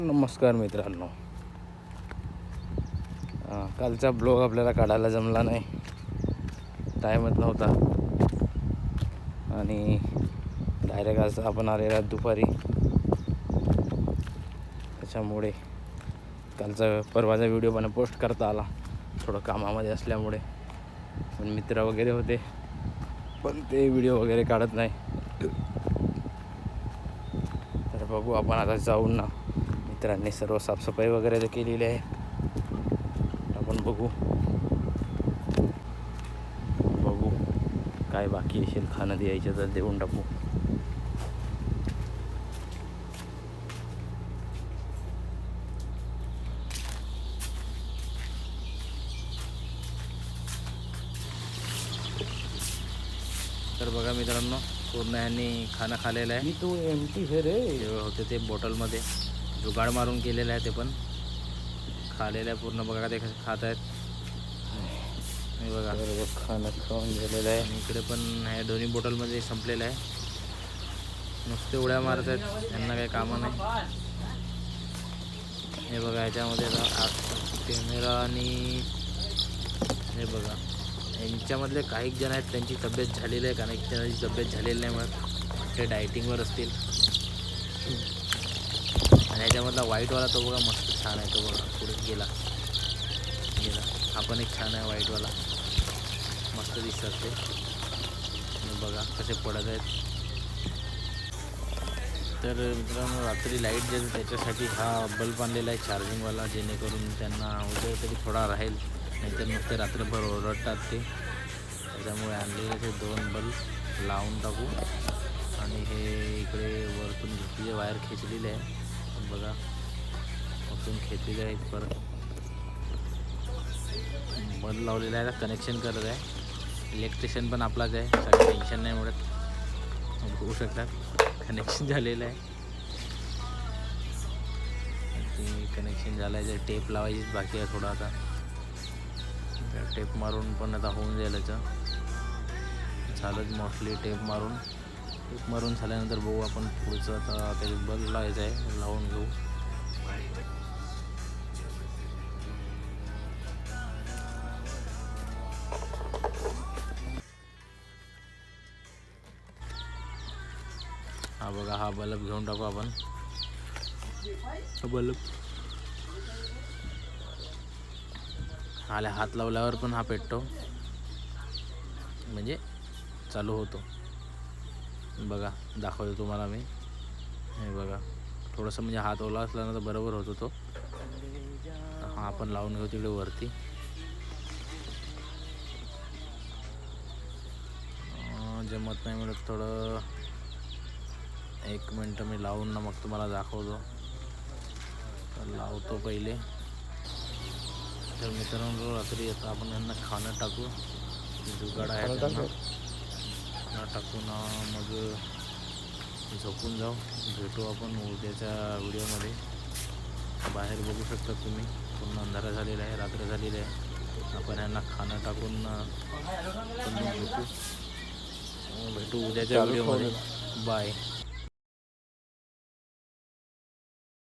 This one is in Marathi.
नमस्कार मित्रांनो, कालचा ब्लॉग आपल्याला काढायला जमला नाही, टाईमच नव्हता आणि डायरेक्ट आज आपण आलेला दुपारी. त्याच्यामुळे कालचा परवाचा व्हिडिओ पण पोस्ट करता आला, थोडं कामामध्ये असल्यामुळे. पण मित्र वगैरे होते पण ते व्हिडिओ वगैरे काढत नाही. तर बघू आपण आता जाऊन ना, मित्रांनी सर्व साफसफाई वगैरे केलेली आहे. आपण बघू काय बाकी असेल खाणं द्यायचं तर देऊन टाकू. तर बघा मित्रांनो, पूर्ण यांनी खाणं खाल्लेलं आहे. तू एमटी है रे होते ते बॉटलमध्ये जुगाड मारून केलेलं आहे. ते पण खाल्लेलं आहे पूर्ण. बघा ते खात आहेत. हे बघा खाणं खाऊन गेलेलं आहे. आणि इकडे पण ह्या दोन्ही बॉटलमध्ये संपलेलं आहे. नुसते उड्या मारत आहेत, यांना काही कामं नाही. हे बघा याच्यामध्ये कॅमेरा आणि हे बघा यांच्यामधले काही जण आहेत त्यांची तब्येत झालेली आहे, कारण त्यांची तब्येत झालेली नाही मग ते डायटिंगवर असतील. आणि याच्यामधला व्हाईटवाला तो बघा मस्त छान आहे. तो बघा पुढे गेला. हा पण एक छान आहे व्हाईटवाला, मस्त दिसतात ते. बघा कसे पडत आहेत. तर मित्रांनो, रात्री लाईट जे त्याच्यासाठी हा बल्ब आणलेला आहे चार्जिंगवाला, जेणेकरून त्यांना उद्या तरी थोडा राहील, नाहीतर नुसते रात्रभर ओरडतात ते. त्याच्यामुळे आणलेले ते 2 बल्ब लावून टाकू. आणि हे इकडे वरतून घेतलेले वायर खेचलेले आहे. बघा वरतून खेचलेले आहेत. परत बल्ब लावलेला आहे, कनेक्शन करत आहे. इलेक्ट्रिशियन पण आपलाच आहे, सगळं टेन्शन नाही मिळत. बघू शकतात कनेक्शन झालेलं आहे. ते कनेक्शन झालं आहे. टेप लावायचीच बाकी आहे थोडं. आता टेप मारून पण आता होऊन जाईल. याचं झालंच मोस्टली. टेप मारून झाल्यानंतर बघू आपण पुढचं. आता त्याचे बल्ब लावायचं आहे, लावून घेऊ. हा बघा, हा बल्ब घेऊन टाकू आपण. हा बल्ब हात लावल्यावर पण हा पेटतो, म्हणजे चालू होतो. बघा दाखवतो तुम्हाला मी. हे बघा थोडंसं म्हणजे हात ओला असला ना तर बरोबर होतो तो. हा आपण लावून घेऊ तिकडे वरती. जमत नाही म्हणत थोडं. 1 मिनटं मी लावून ना मग तुम्हाला दाखवतो. तर लावतो पहिले. तर मित्रांनो, रात्री आता आपण यांना खाणं टाकू. जुगाड आहे त्यांना. खाणं टाकून मग झोपून जाऊ. भेटू आपण उद्याच्या व्हिडिओमध्ये. बाहेर बघू शकता तुम्ही, पूर्ण अंधारा झालेला आहे, रात्र झालेली आहे. आपण यांना खाणं टाकून भेटू उद्याच्या व्हिडिओमध्ये. बाय.